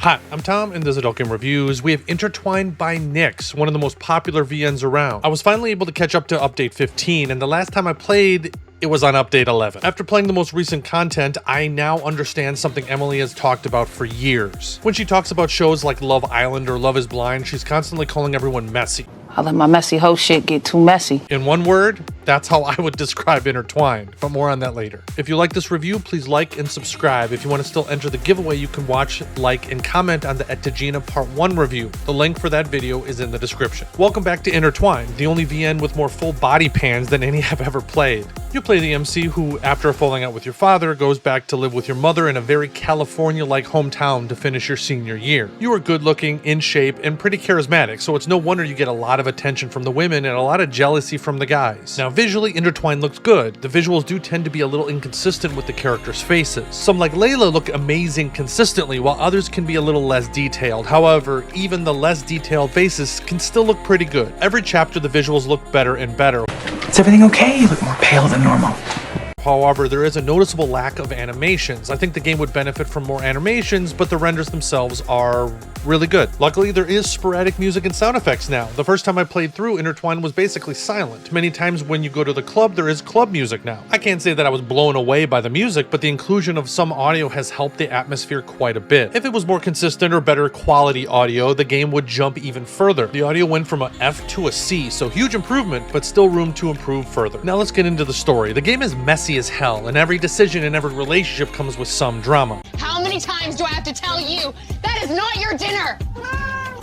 Hi, I'm Tom, and this is Adult Game Reviews. We have Intertwined by Nyx, one of the most popular VNs around. I was finally able to catch up to update 15, and the last time I played, it was on update 11. After playing the most recent content, I now understand something Emily has talked about for years. When she talks about shows like Love Island or Love is Blind, she's constantly calling everyone messy. I let my messy hoe shit get too messy. In one word, that's how I would describe Intertwined, but more on that later. If you like this review, please like and subscribe. If you want to still enter the giveaway, you can watch, like, and comment on the Attribution Part 1 review. The link for that video is in the description. Welcome back to Intertwined, the only VN with more full body pans than any I've ever played. You play the MC who, after falling out with your father, goes back to live with your mother in a very California-like hometown to finish your senior year. You are good-looking, in shape, and pretty charismatic, so it's no wonder you get a lot of attention from the women and a lot of jealousy from the guys. Now, visually, Intertwined looks good. The visuals do tend to be a little inconsistent with the characters' faces. Some, like Layla, look amazing consistently, while others can be a little less detailed. However, even the less detailed faces can still look pretty good. Every chapter, the visuals look better and better. Is everything okay? You look more pale than normal. However, there is a noticeable lack of animations. I think the game would benefit from more animations, but the renders themselves are really good. Luckily, there is sporadic music and sound effects now. The first time I played through, Intertwined was basically silent. Many times when you go to the club, there is club music now. I can't say that I was blown away by the music, but the inclusion of some audio has helped the atmosphere quite a bit. If it was more consistent or better quality audio, the game would jump even further. The audio went from a F to a C, so huge improvement, but still room to improve further. Now let's get into the story. The game is messy as hell, and every decision in every relationship comes with some drama. How many times do I have to tell you that is not your dinner?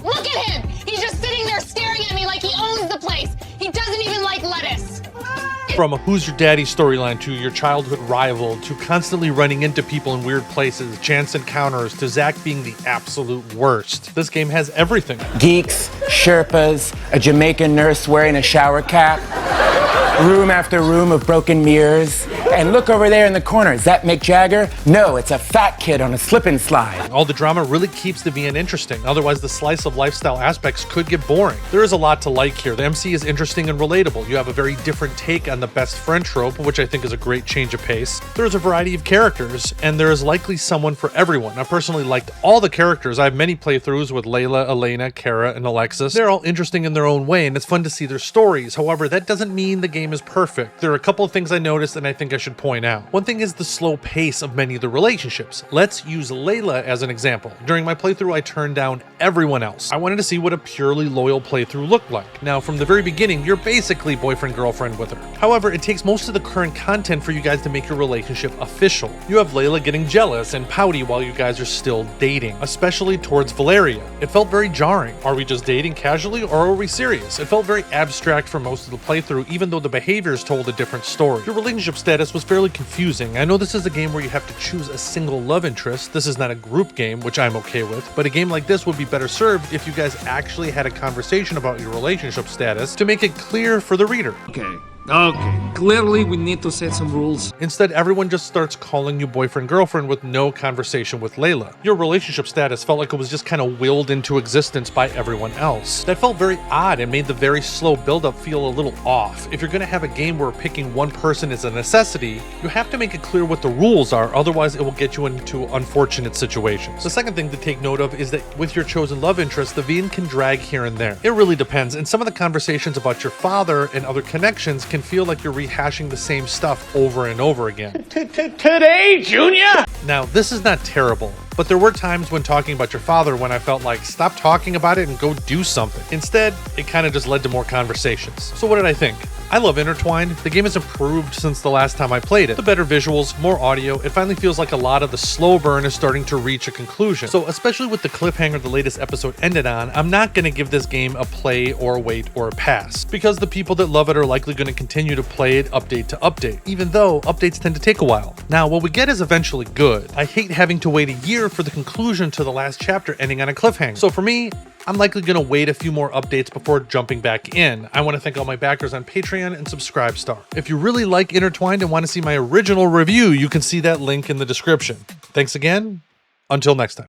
Look at him! He's just sitting there staring at me like he owns the place. He doesn't even like lettuce. From a Who's Your Daddy storyline to your childhood rival, to constantly running into people in weird places, chance encounters, to Zach being the absolute worst. This game has everything. Geeks, Sherpas, a Jamaican nurse wearing a shower cap, room after room of broken mirrors, and look over there in the corner. Is that Mick Jagger? No, it's a fat kid on a slip and slide. All the drama really keeps the VN interesting, otherwise the slice of lifestyle aspects could get boring. There is a lot to like here. The MC is interesting and relatable. You have a very different take on the best friend trope, which I think is a great change of pace. There is a variety of characters, and there is likely someone for everyone. I personally liked all the characters. I have many playthroughs with Layla, Elena, Kara, and Alexis. They're all interesting in their own way, and it's fun to see their stories. However, that doesn't mean the game is perfect. There are a couple of things I noticed and I think I should point out. One thing is the slow pace of many of the relationships. Let's use Layla as an example. During my playthrough, I turned down everyone else. I wanted to see what a purely loyal playthrough looked like. Now, from the very beginning, you're basically boyfriend-girlfriend with her. However, it takes most of the current content for you guys to make your relationship official. You have Layla getting jealous and pouty while you guys are still dating, especially towards Valeria. It felt very jarring. Are we just dating casually or are we serious? It felt very abstract for most of the playthrough, even though the behaviors told a different story. Your relationship status was fairly confusing. I know this is a game where you have to choose a single love interest. This is not a group game, which I'm okay with, but a game like this would be better served if you guys actually had a conversation about your relationship status to make it clear for the reader. Okay, clearly we need to set some rules. Instead, everyone just starts calling you boyfriend-girlfriend with no conversation with Layla. Your relationship status felt like it was just kind of willed into existence by everyone else. That felt very odd and made the very slow build-up feel a little off. If you're going to have a game where picking one person is a necessity, you have to make it clear what the rules are, otherwise it will get you into unfortunate situations. The second thing to take note of is that with your chosen love interest, the VN can drag here and there. It really depends, and some of the conversations about your father and other connections can feel like you're rehashing the same stuff over and over again. Today, Junior? Now, this is not terrible, but there were times when talking about your father when I felt like, stop talking about it and go do something. Instead, it kind of just led to more conversations. So what did I think? I love Intertwined. The game has improved since the last time I played it. The better visuals, more audio, it finally feels like a lot of the slow burn is starting to reach a conclusion. So especially with the cliffhanger the latest episode ended on, I'm not going to give this game a play or a wait or a pass, because the people that love it are likely going to continue to play it update to update, even though updates tend to take a while. Now, what we get is eventually good. I hate having to wait a year for the conclusion to the last chapter ending on a cliffhanger. So for me, I'm likely going to wait a few more updates before jumping back in. I want to thank all my backers on Patreon and Subscribestar. If you really like Intertwined and want to see my original review, you can see that link in the description. Thanks again. Until next time.